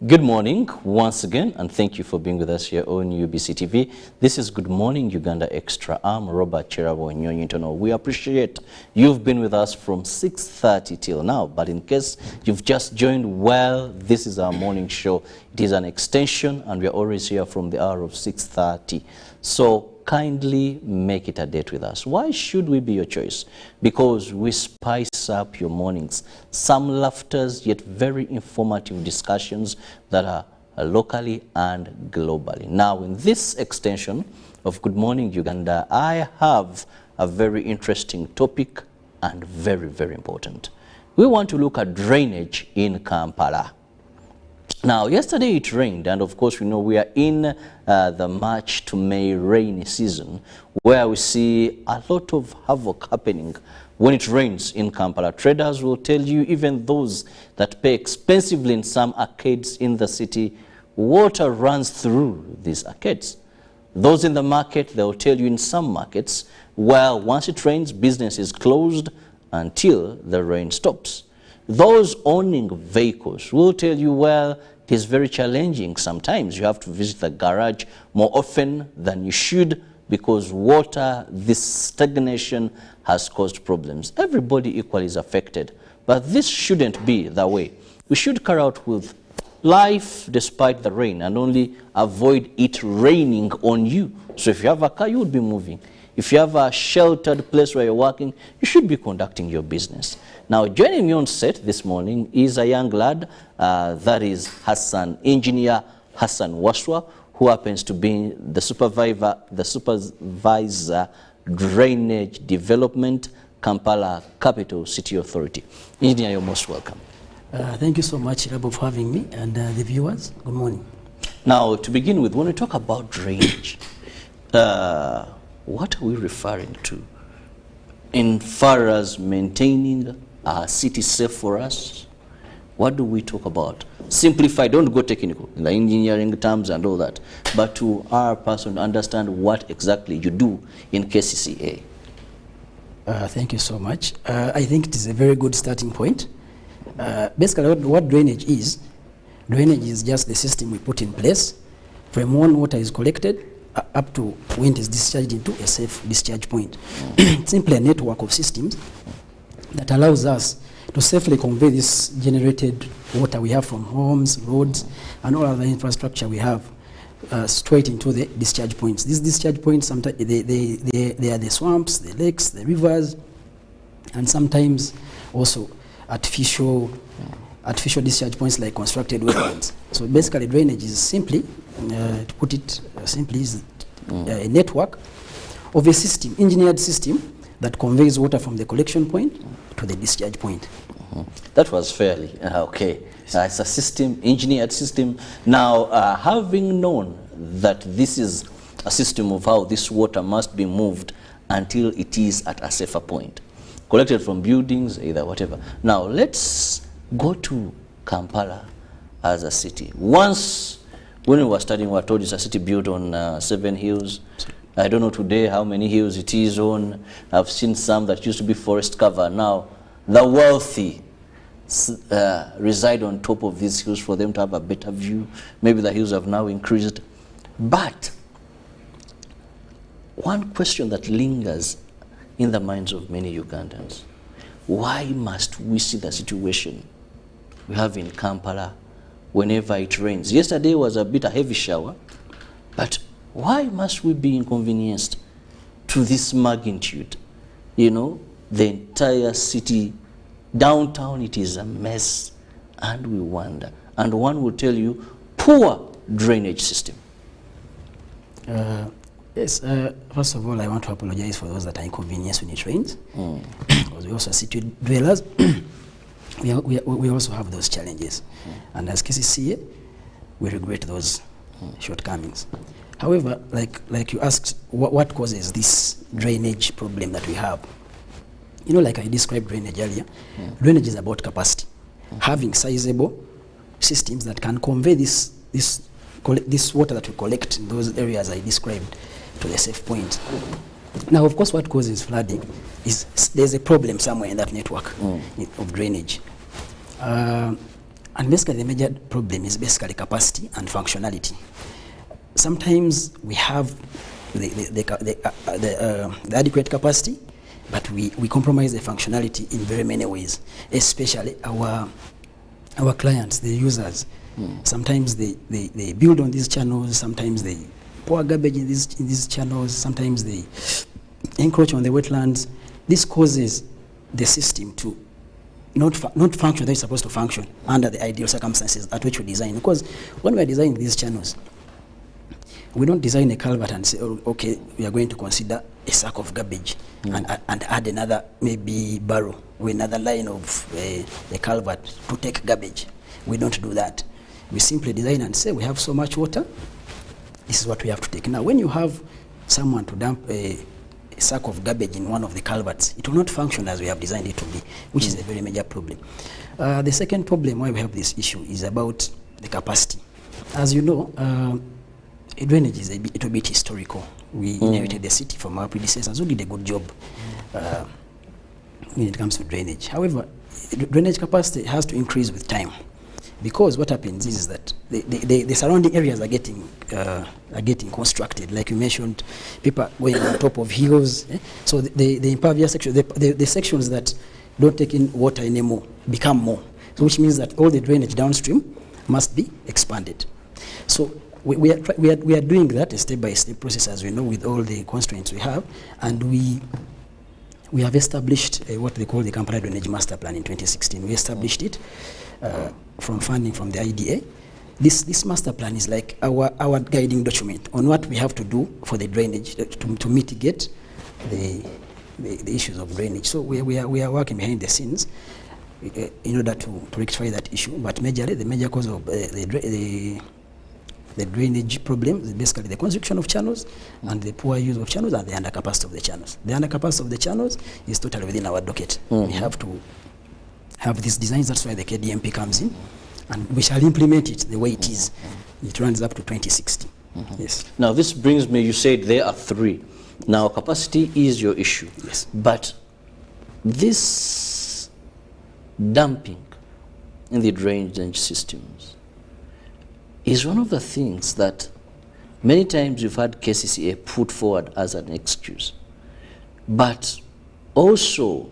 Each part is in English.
Good morning once again, and thank you for being with us here on UBC TV. This is Good Morning Uganda Extra. I'm Robert Cherabo Nyonyintono. We appreciate you've been with us from 6:30 till now, but in case you've just joined, well, this is our morning show. It is an extension, and we're always here from the hour of 6:30. So kindly make it a date with us. Why should we be your choice? Because we spice up your mornings. Some laughters, yet very informative discussions that are locally and globally. Now, in this extension of Good Morning Uganda, I have a very interesting topic and very, very important. We want to look at drainage in Kampala. Now, yesterday it rained, and of course we know we are in the March to May rainy season, where we see a lot of havoc happening when it rains in Kampala. Traders will tell you, even those that pay expensively in some arcades in the city, water runs through these arcades. Those in the market, they will tell you in some markets, well, once it rains, business is closed until the rain stops. Those owning vehicles will tell you, well, it is very challenging. Sometimes you have to visit the garage more often than you should because water, this stagnation has caused problems. Everybody equally is affected, but this shouldn't be the way. We should carry out with life despite the rain and only avoid it raining on you. So if you have a car, you would be moving. If you have a sheltered place where you're working, you should be conducting your business. Now, joining me on set this morning is a young lad, that is Engineer Hassan Waswa, who happens to be the supervisor Drainage Development, Kampala Capital City Authority. Engineer, you're most welcome. Thank you so much, Rabo, for having me, and the viewers, good morning. Now, to begin with, when we talk about drainage, what are we referring to in far as maintaining our city safe for us? What do we talk about? Simplify, don't go technical in the engineering terms and all that, but to our person understand what exactly you do in KCCA. Thank you so much. I think it is a very good starting point. Basically, what drainage is just the system we put in place from when water is collected up to when it is discharged into a safe discharge point. It's simply a network of systems that allows us to safely convey this generated water we have from homes, roads, and all other infrastructure we have straight into the discharge points. These discharge points, sometimes they are the swamps, the lakes, the rivers, and sometimes also artificial discharge points like constructed wetlands. So basically, drainage is simply, to put it simply, is a network of a system, engineered system, that conveys water from the collection point to the discharge point. That was fairly okay. It's a system, engineered system. Now, having known that this is a system of how this water must be moved until it is at a safer point, collected from buildings, either whatever. Now, let's go to Kampala as a city. Once, when we were studying, we were told it's a city built on 7 hills. I don't know today how many hills it is on. I've seen some that used to be forest cover. Now, the wealthy reside on top of these hills for them to have a better view. Maybe the hills have now increased. But one question that lingers in the minds of many Ugandans: why must we see the situation we have in Kampala whenever it rains? Yesterday was a bit a heavy shower, but why must we be inconvenienced to this magnitude? You know, the entire city, downtown, it is a mess, and we wonder. And one will tell you, poor drainage system. Yes, first of all, I want to apologize for those that are inconvenienced when it rains, because we also are city dwellers. we also have those challenges, and as KCCA, we regret those shortcomings. However, like you asked, what causes this drainage problem that we have? You know, like I described drainage earlier, drainage is about capacity. Having sizable systems that can convey this water that we collect in those areas I described to the safe point. Now, of course, what causes flooding is there's a problem somewhere in that network of drainage. And basically the major problem is basically capacity and functionality. Sometimes we have the adequate capacity, but we compromise the functionality in very many ways, especially our clients, the users. Sometimes they build on these channels, sometimes they pour garbage in these channels, sometimes they encroach on the wetlands. This causes the system to not function that it's supposed to function under the ideal circumstances at which we design. Because when we are designing these channels, we don't design a culvert and say, oh, okay, we are going to consider a sack of garbage and add another maybe barrow or another line of a culvert to take garbage. We don't do that. We simply design and say we have so much water, this is what we have to take. Now, when you have someone to dump a sack of garbage in one of the culverts, it will not function as we have designed it to be, which is a very major problem. The second problem why we have this issue is about the capacity. As you know, drainage is a little bit historical. We inherited the city from our predecessors who did a good job when it comes to drainage. However, drainage capacity has to increase with time, because what happens is that the surrounding areas are getting constructed. Like you mentioned, people are going on top of hills. So the impervious section, the sections that don't take in water anymore become more. So which means that all the drainage downstream must be expanded. So we are doing that a step-by-step process, as we know, with all the constraints we have, and we have established what they call the Kampala Drainage Master Plan in 2016. We established it from funding from the IDA. This master plan is like our guiding document on what we have to do for the drainage to mitigate the issues of drainage. So we are working behind the scenes in order to rectify that issue. But majorly, the major cause of the drainage problem is basically the construction of channels and the poor use of channels and the undercapacity of the channels. The undercapacity of the channels is totally within our docket. We have to have these designs. That's why the KDMP comes in, and we shall implement it the way it is. It runs up to 2060. Yes. Now this brings me, you said there are three. Now capacity is your issue. Yes. But this dumping in the drainage systems is one of the things that many times you've had KCCA put forward as an excuse. But also,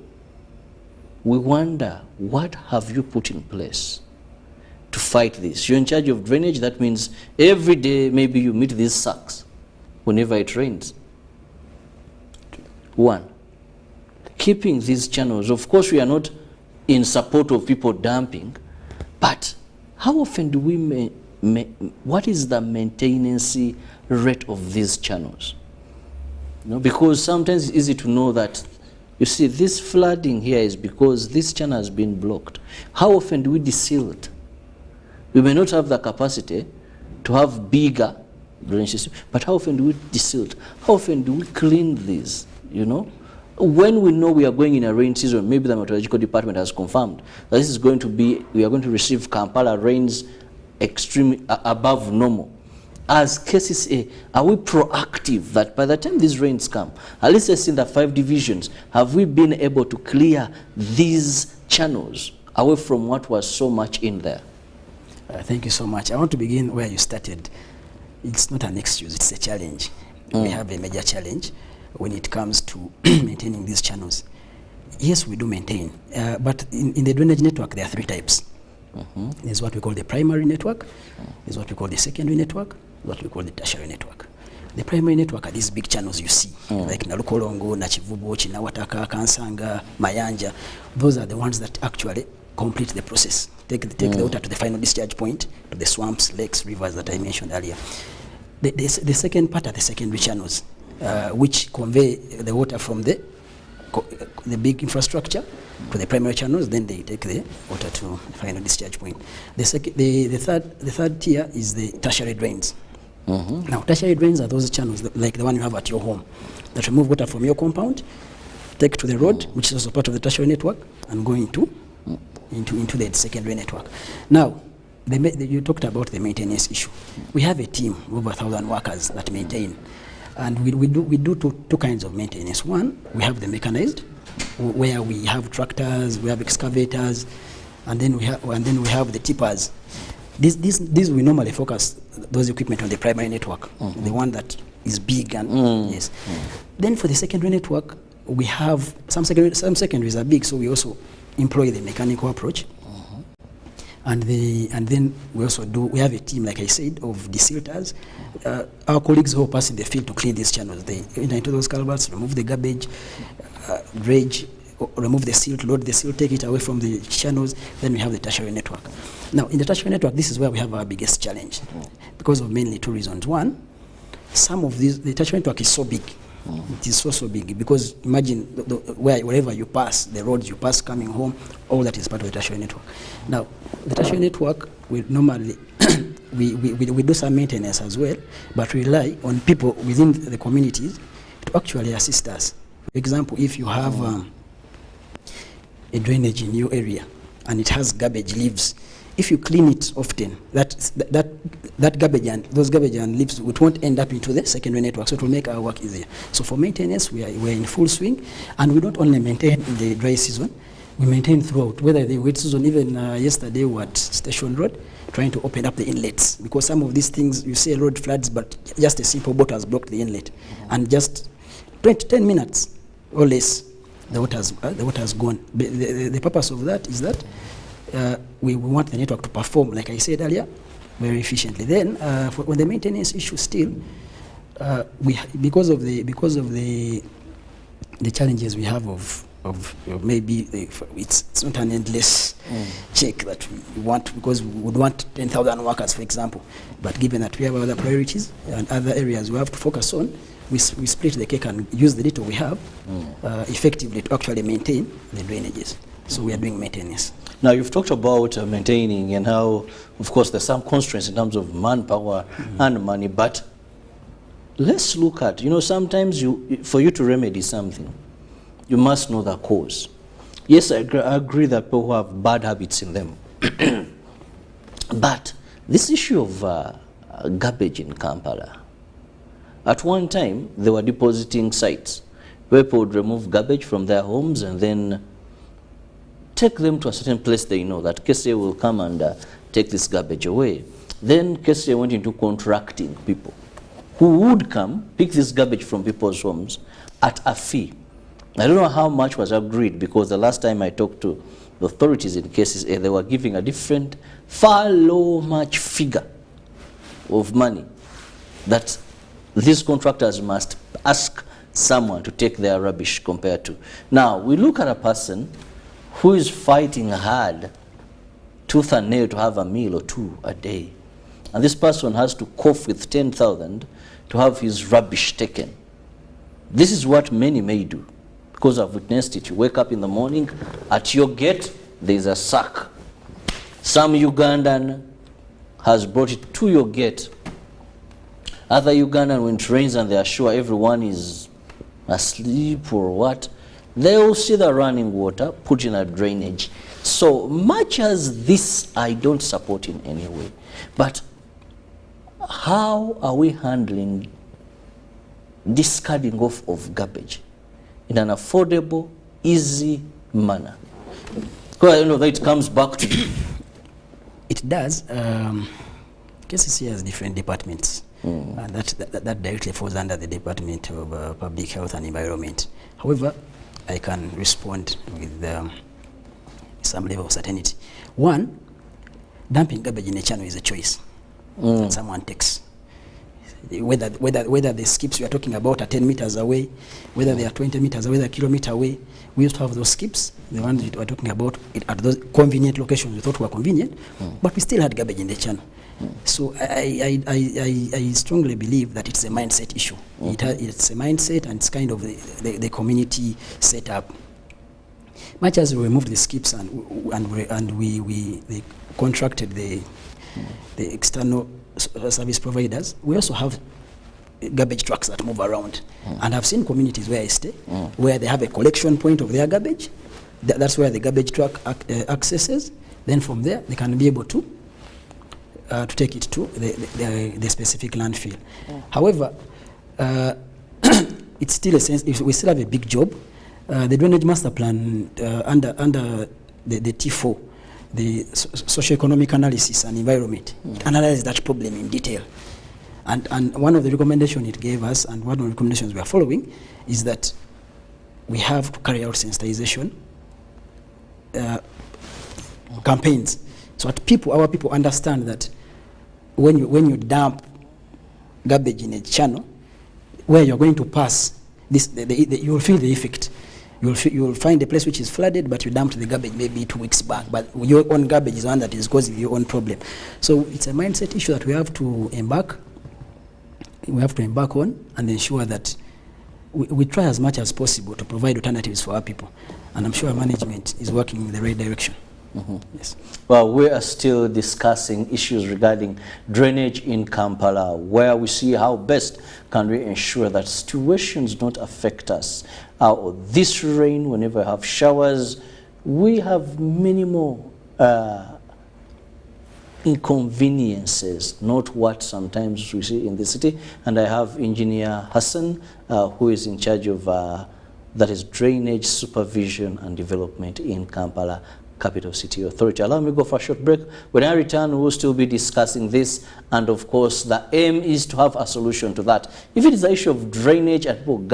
we wonder, what have you put in place to fight this? You're in charge of drainage. That means every day maybe you meet these sacks whenever it rains. One, keeping these channels. Of course, we are not in support of people dumping, but how often do we what is the maintenance rate of these channels? You know, because sometimes it's easy to know that, you see, this flooding here is because this channel has been blocked. How often do we deseal it? We may not have the capacity to have bigger drainage system, but how often do we deseal it? How often do we clean these, you know? When we know we are going in a rain season, maybe the meteorological department has confirmed that this is going to be, we are going to receive Kampala rains extremely above normal. As KCCA, are we proactive that by the time these rains come, at least in the 5 divisions, have we been able to clear these channels away from what was so much in there? Thank you so much. I want to begin where you started. It's not an excuse, it's a challenge. We have a major challenge when it comes to maintaining these channels. Yes, we do maintain, but in the drainage network, there are 3 types. There's what we call the primary network, there's what we call the secondary network, what we call the tertiary network. The primary network are these big channels you see, like Nalukolongo, Nachivubo, Chinawataka, Kansanga, Mayanja. Those are the ones that actually complete the process. Take the water to the final discharge point, to the swamps, lakes, rivers that I mentioned earlier. The second part are the secondary channels, which convey the water from the big infrastructure to the primary channels, then they take the water to the final discharge point. The third tier is the tertiary drains. Now, tertiary drains are those channels like the one you have at your home that remove water from your compound, take to the road, which is also part of the tertiary network, and go into the secondary network. Now, you talked about the maintenance issue. We have a team of over 1,000 workers that maintain, and we do two kinds of maintenance. One, we have the mechanized, where we have tractors, we have excavators, and then we have the tippers. These we normally focus those equipment on the primary network, the one that is big and yes. Then for the secondary network, we have some secondaries are big, so we also employ the mechanical approach. And then we also we have a team, like I said, of desilters. Our colleagues help us in the field to clean these channels. They enter into those culverts, remove the garbage, dredge, remove the silt, load the silt, take it away from the channels. Then we have the tertiary network. Now, in the tertiary network, this is where we have our biggest challenge because of mainly two reasons. One, the tertiary network is so big. It is so big because imagine wherever you pass, the roads you pass coming home, all that is part of the tertiary network. Now, the tertiary network, we normally we do some maintenance as well, but rely on people within the communities to actually assist us. For example, if you have a drainage in your area and it has garbage leaves, if you clean it often, that garbage and those garbage and leaves, it won't end up into the secondary network, so it will make our work easier. So for maintenance, we're in full swing, and we don't only maintain in the dry season, we maintain throughout. Whether the wet season, even yesterday we were at Station Road, trying to open up the inlets, because some of these things, you see a road floods, but just a simple boat has blocked the inlet, and just 10 minutes or less, the water has gone. The purpose of that is that we want the network to perform, like I said earlier, very efficiently. Then, on the maintenance issue, still, because of the challenges we have of maybe it's not an endless check that we want, because we would want 10,000 workers, for example. But given that we have other priorities and other areas we have to focus on, we split the cake and use the little we have effectively to actually maintain the drainages. So we are doing maintenance. Now, you've talked about maintaining and how, of course, there's some constraints in terms of manpower and money, but let's look at, sometimes for you to remedy something, you must know the cause. Yes, I agree that people who have bad habits in them. But this issue of garbage in Kampala, at one time, they were depositing sites where people would remove garbage from their homes and then take them to a certain place they know that KCA will come and take this garbage away. Then KCA went into contracting people who would come, pick this garbage from people's homes at a fee. I don't know how much was agreed, because the last time I talked to the authorities in KCA, they were giving a different, far low much figure of money that these contractors must ask someone to take their rubbish compared to. Now, we look at a person who is fighting hard, tooth and nail, to have a meal or two a day. And this person has to cough with 10,000 to have his rubbish taken. This is what many may do, because I've witnessed it. You wake up in the morning, at your gate, there's a sack. Some Ugandan has brought it to your gate. Other Ugandan, when it rains and they are sure everyone is asleep or what, they will see the running water, put in a drainage. So much as this, I don't support in any way. But how are we handling discarding off of garbage in an affordable, easy manner? Because I know that it comes back to you. It does. KCC has different departments. And that directly falls under the Department of Public Health and Environment. However, I can respond with some level of certainty. One, dumping garbage in a channel is a choice that someone takes. Whether the skips we are talking about are 10 meters away, whether they are 20 meters away, they're a kilometer away, we used to have those skips, the ones we were talking about, at those convenient locations we thought were convenient, but we still had garbage in the channel. So I strongly believe that it's a mindset issue. It's a mindset, and it's kind of the community setup. Much as we removed the skips and we contracted the external service providers, we also have garbage trucks that move around. And I've seen communities where I stay, where they have a collection point of their garbage. That's where the garbage truck accesses. Then from there, they can be able to take it to the specific landfill. However, it's still we still have a big job. The drainage master plan under the T4 the socioeconomic analysis and environment. It analyzes that problem in detail. And one of the recommendations it gave us, and one of the recommendations we are following, is that we have to carry out sensitization campaigns, so that our people understand that when you dump garbage in a channel where you're going to pass, you will feel the effect. You will find a place which is flooded, but you dumped the garbage maybe 2 weeks back, but your own garbage is one that is causing your own problem. So it's a mindset issue that we have to embark on and ensure that we try as much as possible to provide alternatives for our people. And I'm sure management is working in the right direction. Yes. Well, we are still discussing issues regarding drainage in Kampala, where we see how best can we ensure that situations don't affect us. This rain, whenever I have showers, we have minimal inconveniences, not what sometimes we see in the city. And I have Engineer Hassan, who is in charge of that is drainage supervision and development in Kampala Capital City Authority. Allow me to go for a short break. When I return, we will still be discussing this, and of course the aim is to have a solution to that. If it is the issue of drainage and people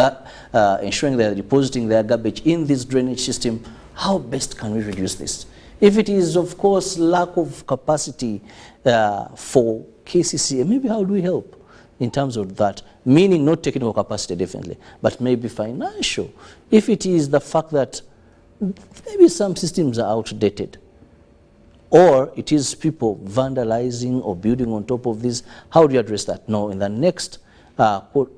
ensuring they are depositing their garbage in this drainage system, how best can we reduce this? If it is, of course, lack of capacity for KCCA, maybe how do we help in terms of that? Meaning not technical capacity, definitely, but maybe financial. If it is the fact that maybe some systems are outdated, or it is people vandalizing or building on top of this, how do you address that? No, in the next hour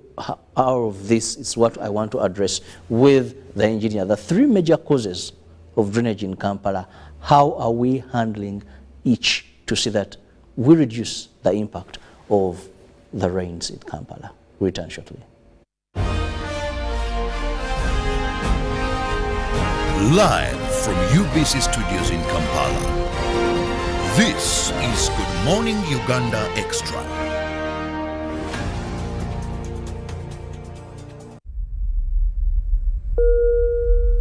of this is what I want to address with the engineer. The 3 major causes of drainage in Kampala, how are we handling each to see that we reduce the impact of the rains in Kampala? Return shortly. Live from UBC Studios in Kampala, this is Good Morning Uganda Extra.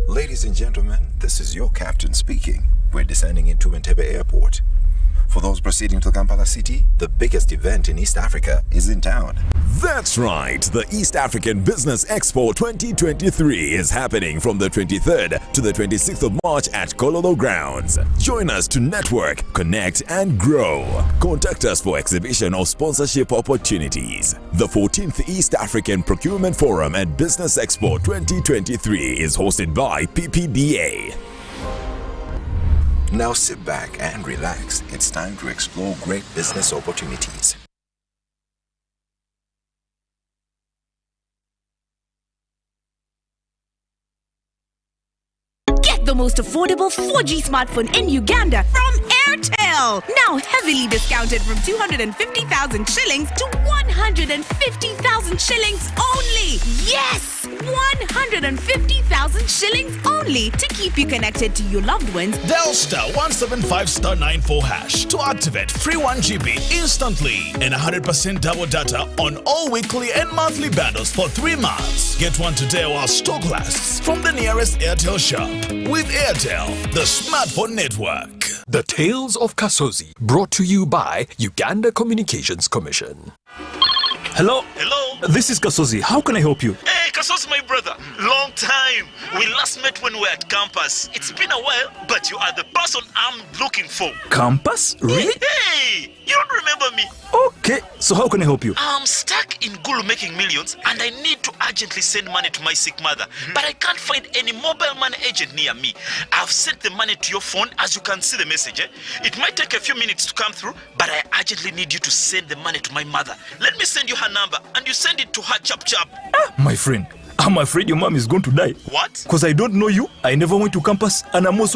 Ladies and gentlemen, this is your captain speaking. We're descending into Entebbe Airport. For those proceeding to Kampala City, the biggest event in East Africa is in town. That's right, the East African Business Expo 2023 is happening from the 23rd to the 26th of March at Kololo Grounds. Join us to network, connect, and grow. Contact us for exhibition or sponsorship opportunities. The 14th East African Procurement Forum and Business Expo 2023 is hosted by PPBA. Now sit back and relax. It's time to explore great business opportunities. Get the most affordable 4G smartphone in Uganda from Airtel. Now heavily discounted from 250,000 shillings to 150,000 shillings only. Yes, 150,000 shillings only to keep you connected to your loved ones. Dial *175*94# to activate free 1 GB instantly and 100% double data on all weekly and monthly bundles for 3 months. Get one today while stock lasts from the nearest Airtel shop. With Airtel, the smartphone network. The Tales of Kasozi, brought to you by Uganda Communications Commission. Hello? Hello? This is Kasozi. How can I help you? Hey, Kasozi, my brother. Long time. We last met when we were at campus. It's been a while, but you are the person I'm looking for. Campus? Really? Hey, you don't remember me? Okay, so how can I help you? I'm stuck in Gulu making millions, and I need to urgently send money to my sick mother. But I can't find any mobile money agent near me. I've sent the money to your phone, as you can see the message. It might take a few minutes to come through, but I urgently need you to send the money to my mother. Let me send you her number, and you send it to her chap. My friend, I'm afraid your mom is going to die. What? Because I don't know you, I never went to campus, and I'm also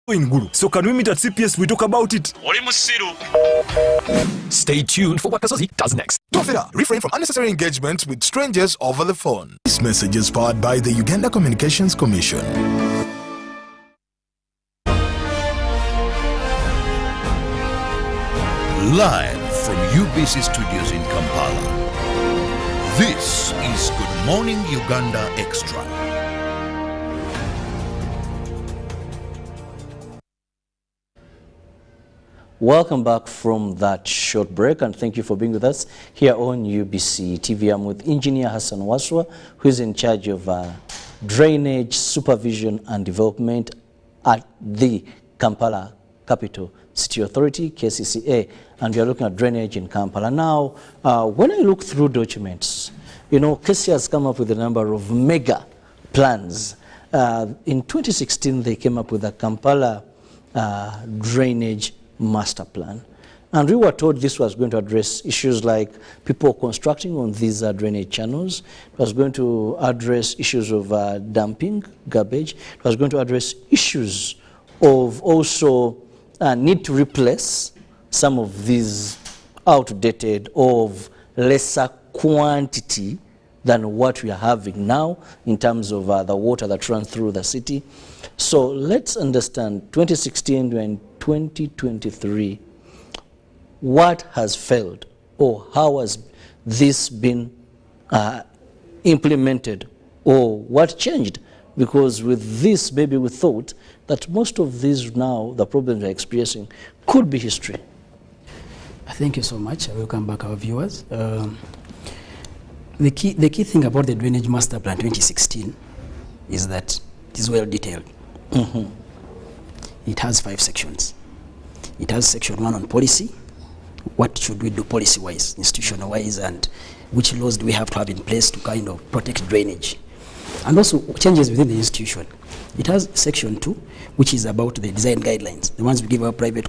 in Gulu. So can we meet at CPS? We talk about it. Stay tuned for what Kasozi does next. Tofera, refrain from unnecessary engagement with strangers over the phone. This message is powered by the Uganda Communications Commission. Live from UBC Studios in Kampala, this is Good Morning Uganda Extra. Welcome back from that short break, and thank you for being with us here on UBC TV. I'm with Engineer Hassan Waswa, who is in charge of drainage supervision and development at the Kampala Capital City Authority, KCCA, and we are looking at drainage in Kampala. Now, when I look through documents, you know, KCCA has come up with a number of mega plans. In 2016, they came up with a Kampala drainage master plan, and we were told this was going to address issues like people constructing on these drainage channels. It was going to address issues of dumping garbage. It was going to address issues of also need to replace some of these outdated of lesser quantity than what we are having now in terms of the water that runs through the city. So let's understand 2016 and 2023, what has failed, or how has this been implemented, or what changed? Because with this, maybe we thought that most of these now, the problems we're experiencing, could be history. Thank you so much. Welcome back, our viewers. The key thing about the Drainage Master Plan 2016 is that it is well detailed. Mm-hmm. It has 5 sections. It has section 1 on policy. What should we do policy-wise, institutional-wise, and which laws do we have to have in place to kind of protect drainage? And also changes within the institution. It has section 2, which is about the design guidelines, the ones we give our private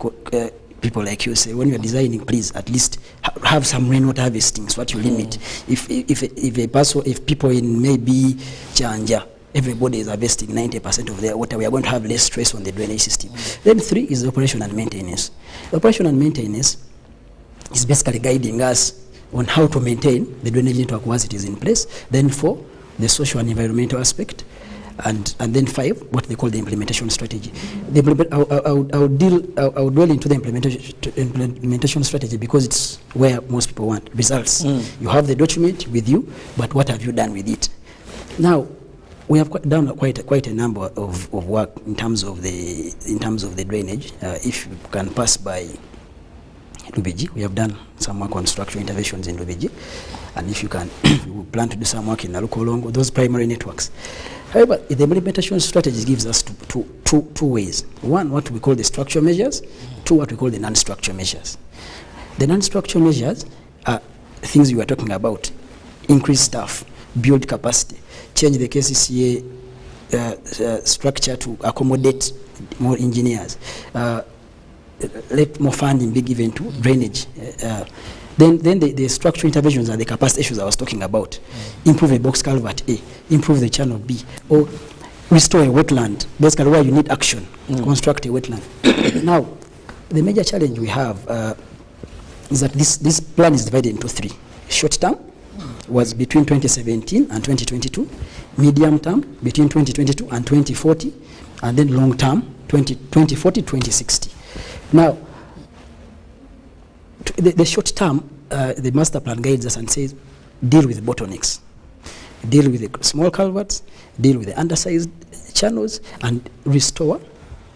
people like you. Say, when you're designing, please at least have some rainwater harvesting, so what you limit. If people in maybe Chanja, everybody is harvesting 90% of their water, we are going to have less stress on the drainage system. Then 3 is the operation and maintenance. The operation and maintenance is basically guiding us on how to maintain the drainage network once it is in place. Then 4, the social and environmental aspect. And then 5, what they call the implementation strategy. I would dwell into the implementation strategy because it's where most people want results. You have the document with you, but what have you done with it? Now, we have done quite a number of work in terms of the drainage. If you can pass by Lubigi, we have done some work on structural interventions in Lubigi, and if you can, we plan to do some work in Nalukolongo, those primary networks. However, the implementation strategy gives us two ways. 1, what we call the structural measures. 2, what we call the non-structural measures. The non-structural measures are things you are talking about: increase staff, build capacity, change the KCCA structure to accommodate more engineers, let more funding be given to drainage. Then the structural interventions are the capacity issues I was talking about. Improve a box culvert A, improve the channel B, or restore a wetland, basically where you need action, construct a wetland. Now, the major challenge we have is that this plan is divided into 3. Short term was between 2017 and 2022, medium term between 2022 and 2040, and then long term 2040-2060. Now, the short term, the master plan guides us and says, deal with bottlenecks, deal with the small culverts, deal with the undersized channels, and restore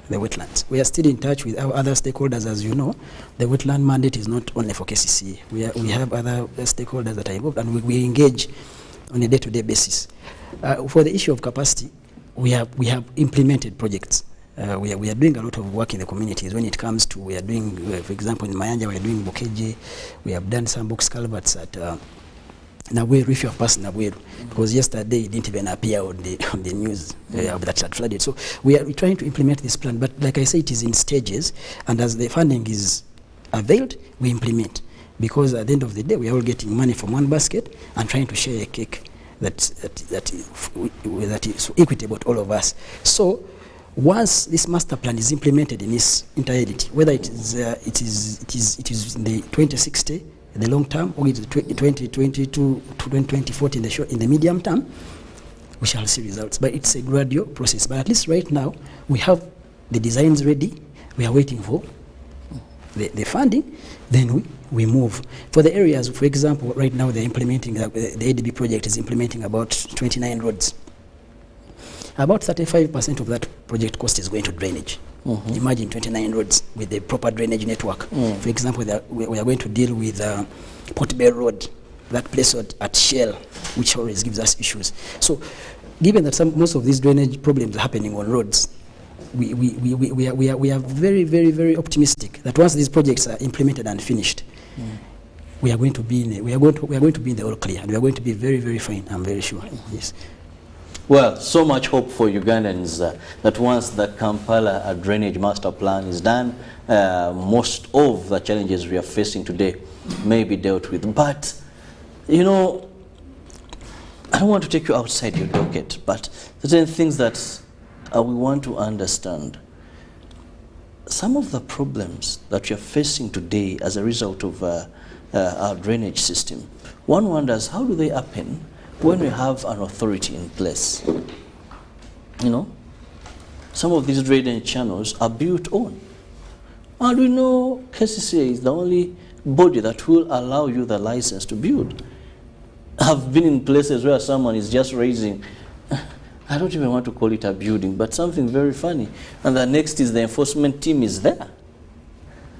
the wetlands. We are still in touch with our other stakeholders. As you know, the wetland mandate is not only for KCCA. We have other stakeholders that are involved, and we engage on a day-to-day basis. For the issue of capacity, we have implemented projects. We are doing a lot of work in the communities. When it comes to, we are doing, for example, in Mayanja, we are doing Bokeje. We have done some box culverts at Nabweru, if you have passed Nabweru, because yesterday it didn't even appear on the news that had flooded. So we are trying to implement this plan, but like I say, it is in stages, and as the funding is availed, we implement. Because at the end of the day, we are all getting money from one basket and trying to share a cake that is equitable to all of us. So once this master plan is implemented in its entirety, whether it is in the 2060, in the long term, or it is 2022 to 2040 in the medium term, we shall see results. But it's a gradual process. But at least right now, we have the designs ready. We are waiting for the funding. Then we move. For the areas, for example, right now they're implementing, the ADB project is implementing about 29 roads. About 35% of that project cost is going to drainage. Imagine 29 roads with a proper drainage network. For example, we are going to deal with Port Bay Road, that place at Shell, which always gives us issues. So, given that most of these drainage problems are happening on roads, we are very, very, very optimistic that once these projects are implemented and finished, we are going to be in the all clear, and we are going to be very, very fine. I'm very sure. Yes. Well, so much hope for Ugandans that once the Kampala drainage master plan is done, most of the challenges we are facing today may be dealt with. But, you know, I don't want to take you outside your docket, but certain things that we want to understand. Some of the problems that we are facing today as a result of our drainage system, one wonders, how do they happen when we have an authority in place? You know, some of these drainage channels are built on. And we know KCCA is the only body that will allow you the license to build. I've been in places where someone is just raising, I don't even want to call it a building, but something very funny. And the next is the enforcement team is there.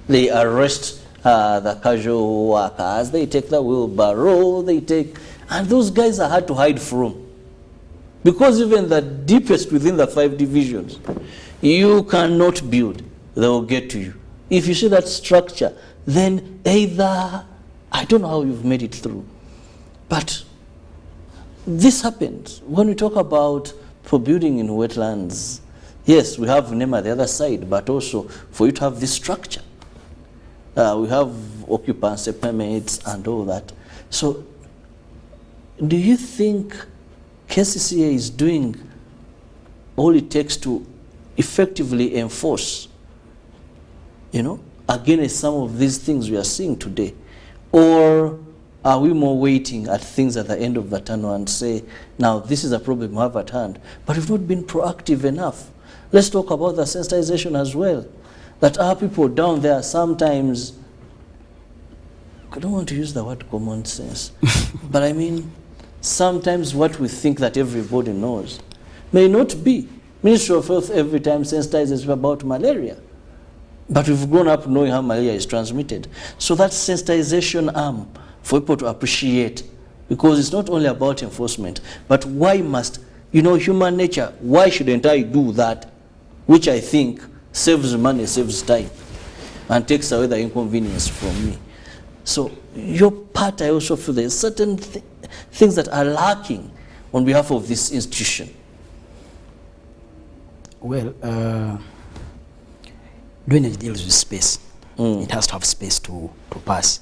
They arrest the casual workers, they take the wheelbarrow, and those guys are hard to hide from. Because even the deepest within the 5 divisions, you cannot build, they will get to you. If you see that structure, then either, I don't know how you've made it through, but this happens when we talk about for building in wetlands. Yes, we have NEMA the other side, but also for you to have this structure, we have occupancy permits and all that. So, do you think KCCA is doing all it takes to effectively enforce, you know, against some of these things we are seeing today? Or are we more waiting at things at the end of the tunnel and say, now this is a problem we have at hand, but we've not been proactive enough? Let's talk about the sensitization as well. That our people down there sometimes, I don't want to use the word common sense, but I mean, sometimes what we think that everybody knows may not be. Ministry of Health every time sensitizes about malaria, but we've grown up knowing how malaria is transmitted. So that sensitization arm for people to appreciate, because it's not only about enforcement, but why must, you know, human nature, why shouldn't I do that, which I think saves money, saves time, and takes away the inconvenience from me. So your part, I also feel there's certain things that are lacking on behalf of this institution. Well, drainage deals with space. It has to have space to pass.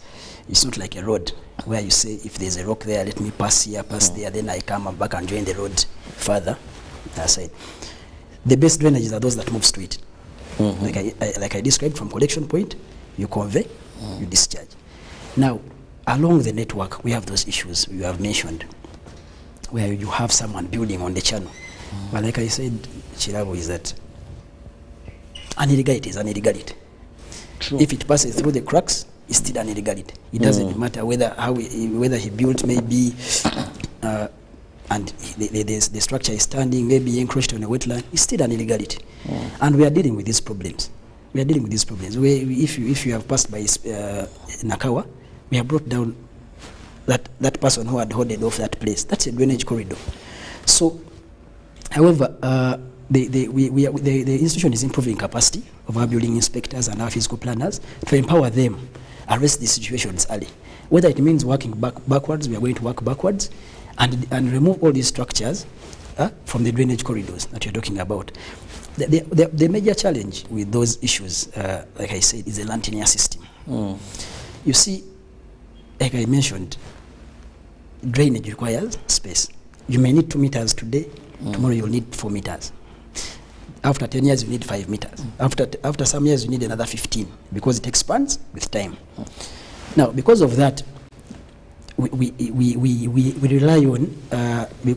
It's not like a road where you say, if there's a rock there, let me pass here, pass there, then I come back and join the road further. That side. The best drainages are those that move straight. Like I described, from collection point, you convey, you discharge. Now, along the network, we have those issues you have mentioned, where you have someone building on the channel. But like I said, Chirabo, is that an illegality is an illegality. True. If it passes through the cracks, it's still an illegality. It doesn't matter whether he built maybe and the structure is standing, maybe encroached on a wetland, it's still an illegality. And we are dealing with these problems. If you have passed by Nakawa, we have brought down that person who had hoarded off that place. That's a drainage corridor. So, however, the institution is improving capacity of our building inspectors and our physical planners to empower them, arrest these situations early. Whether it means working backwards, we are going to work backwards and remove all these structures from the drainage corridors that you're talking about. The major challenge with those issues, like I said, is the land tenure system. You see, like I mentioned, drainage requires space. You may need 2 meters today, tomorrow you'll need 4 meters. After 10 years, you need 5 meters. After some years, you need another 15, because it expands with time. Now, because of that, we rely on,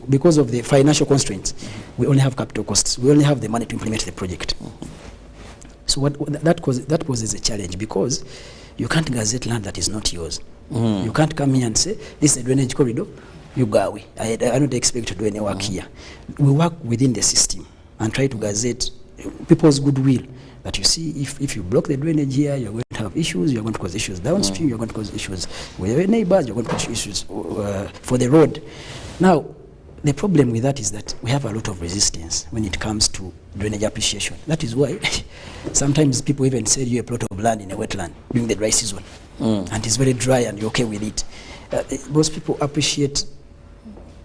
because of the financial constraints, we only have capital costs. We only have the money to implement the project. So that poses a challenge, because you can't gazette land that is not yours. You can't come here and say, this is a drainage corridor, you go away. I don't expect to do any work here. We work within the system and try to gazette people's goodwill that you see if you block the drainage here, you're going to have issues, you're going to cause issues downstream, you're going to cause issues with your neighbors, you're going to cause issues for the road. Now, the problem with that is that we have a lot of resistance when it comes to drainage appreciation. That is why sometimes people even sell you a plot of land in a wetland during the dry season, and it's very dry and you're okay with it. Most people appreciate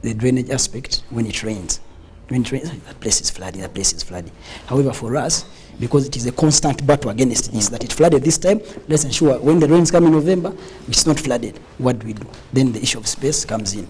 the drainage aspect when it rains. When it rains, that place is flooding, that place is flooding. However, for us, because it is a constant battle against this, that it flooded this time, let's ensure when the rains come in November, it's not flooded. What do we do? Then the issue of space comes in.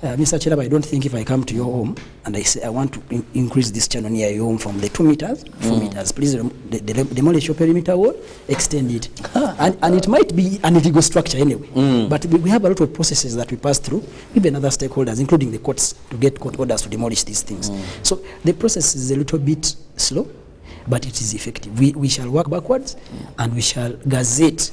Mr. Cheraba, I don't think if I come to your home and I say I want to increase this channel near your home from the 2 meters, 4 meters, please demolish your perimeter wall, extend it. And it might be an illegal structure anyway. But we have a lot of processes that we pass through, even other stakeholders, including the courts, to get court orders to demolish these things. So the process is a little bit slow, but it is effective. We shall work backwards and we shall gazette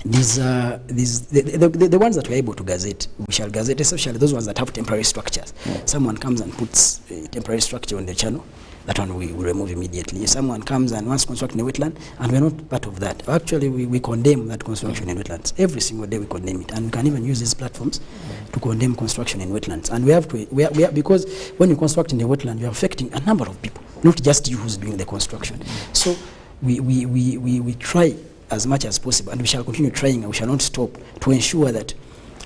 the ones that we're able to gazette. We shall gazette, especially those ones that have temporary structures. Someone comes and puts a temporary structure on the channel, that one we will remove immediately. If someone comes and wants to construct in a wetland, and we're not part of that. Actually, we condemn that construction in wetlands. Every single day we condemn it, and we can even use these platforms to condemn construction in wetlands. And we have to, because when you construct in a wetland, you're affecting a number of people, not just you who's doing the construction. So we try as much as possible, and we shall continue trying, and we shall not stop, to ensure that,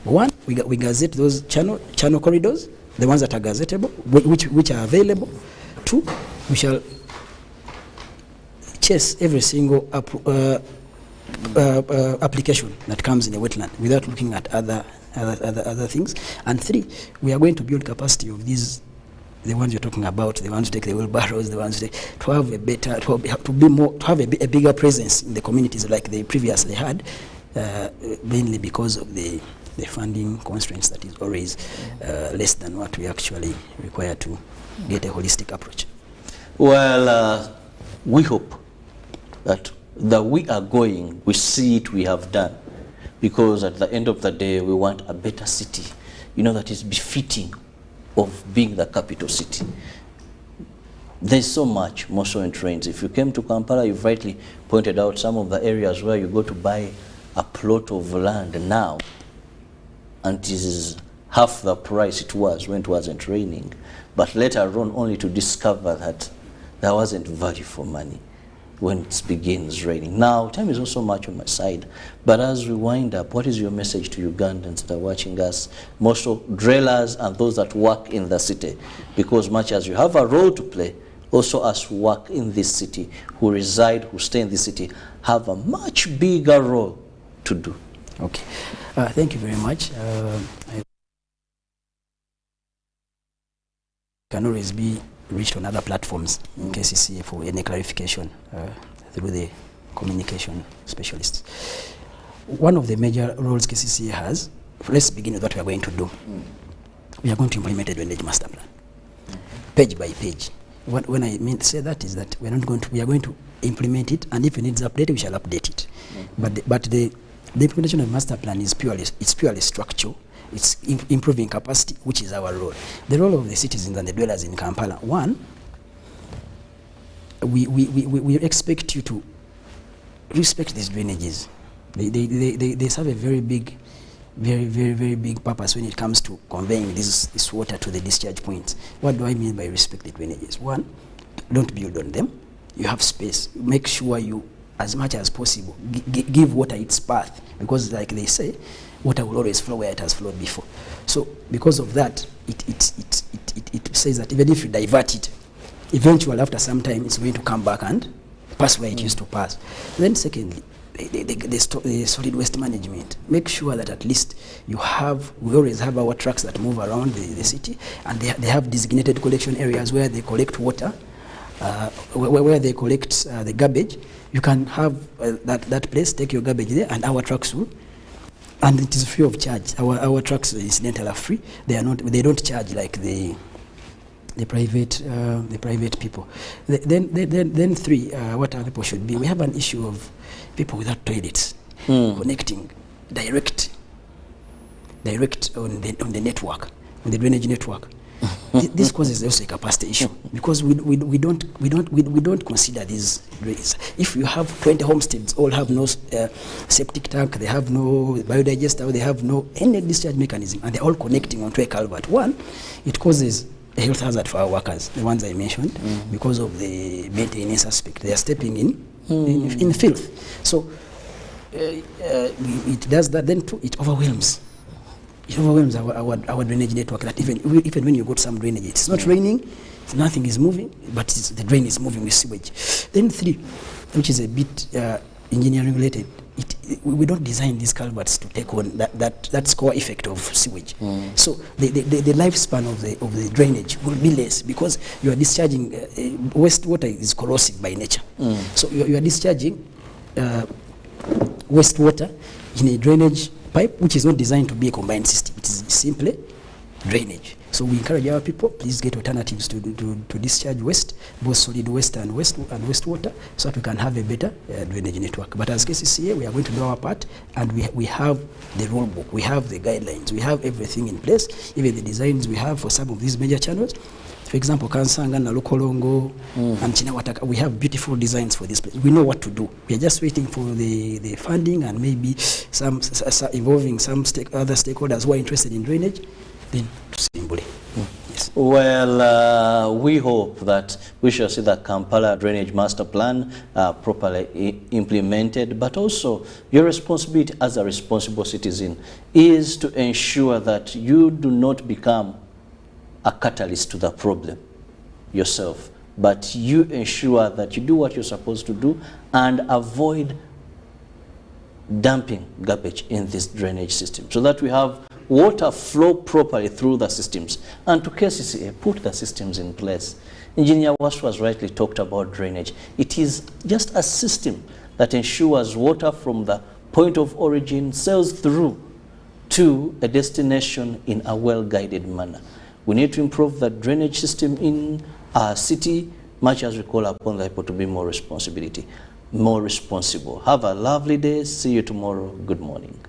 one, we gazette those channel corridors, the ones that are gazetteable, which are available. Two, we shall chase every single application that comes in a wetland without looking at other things. And three, we are going to build capacity of these, the ones you're talking about, the ones to take the wheelbarrows, the ones to have a better, to have a bigger presence in the communities like they previously had, mainly because of the funding constraints that is always less than what we actually require to get a holistic approach. Well, we hope that we are going, we see it, we have done, because at the end of the day, we want a better city, that is befitting of being the capital city. There's so much more so in trains. If you came to Kampala, you've rightly pointed out some of the areas where you go to buy a plot of land now, and it is half the price it was when it wasn't raining, but later on only to discover that there wasn't value for money when it begins raining. Now, time is also much on my side, but as we wind up, what is your message to Ugandans that are watching us, more so drillers and those that work in the city? Because much as you have a role to play, also us who work in this city, who reside, who stay in this city, have a much bigger role to do. Okay, thank you very much. I can always be reached on other platforms in KCCA for any clarification through the communication specialists. One of the major roles KCCA has, let's begin with what we are going to do. We are going to implement a drainage master plan, page by page. When I mean to say that is that we are going to implement it, and if it needs updated, we shall update it. But the implementation of the master plan is purely structural. It's improving capacity, which is our role. The role of the citizens and the dwellers in Kampala. One, we expect you to respect these drainages. They serve a very big, very big purpose when it comes to conveying this water to the discharge points. What do I mean by respect the drainages? One, don't build on them. You have space. Make sure you, as much as possible, give water its path, because like they say, water will always flow where it has flowed before. So because of that, it says that even if you divert it, eventually after some time it's going to come back and pass where it used to pass. Then secondly, the solid waste management. Make sure that at least we always have our trucks that move around the city, and they have designated collection areas where they collect water, where they collect the garbage. You can have that place, take your garbage there, and our trucks will. And it is free of charge. Our trucks, incidentally, are free. They don't charge like the private people. Then three, what our people should be. We have an issue of people without toilets connecting direct on the network, on the drainage network. This causes also a capacity issue because we don't consider these drains. If you have 20 homesteads, all have no septic tank, they have no biodigester, they have no any discharge mechanism, and they're all connecting onto a culvert. One, it causes a health hazard for our workers, the ones I mentioned, because of the maintenance aspect. They are stepping in filth. So it does that. Then too, it overwhelms. It overwhelms our drainage network. That even when you go to some drainage, it's not raining, nothing is moving, but the drain is moving with sewage. Then 3, which is a bit engineering related. We don't design these culverts to take on that score effect of sewage. So the lifespan of the drainage will be less because you are discharging wastewater is corrosive by nature. So you are discharging wastewater in a drainage pipe which is not designed to be a combined system. It is simply drainage. So we encourage our people, please get alternatives to discharge waste, both solid waste and wastewater, so that we can have a better drainage network. But as KCCA, we are going to do our part, and we have the rule book, we have the guidelines, we have everything in place, even the designs we have for some of these major channels. For example, Kansanga, Nalukolongo, and Chinawataka, we have beautiful designs for this place. We know what to do. We are just waiting for the funding and maybe some involving some other stakeholders who are interested in drainage, then to Simbuli. Yes. Well, we hope that we shall see the Kampala Drainage Master Plan properly implemented, but also your responsibility as a responsible citizen is to ensure that you do not become a catalyst to the problem yourself, but you ensure that you do what you're supposed to do and avoid dumping garbage in this drainage system so that we have water flow properly through the systems. And to KCCA, put the systems in place. Engineer Wash was rightly talked about drainage. It is just a system that ensures water from the point of origin sails through to a destination in a well-guided manner. We need to improve the drainage system in our city, much as we call upon the people to be more responsible. Have a lovely day. See you tomorrow. Good morning.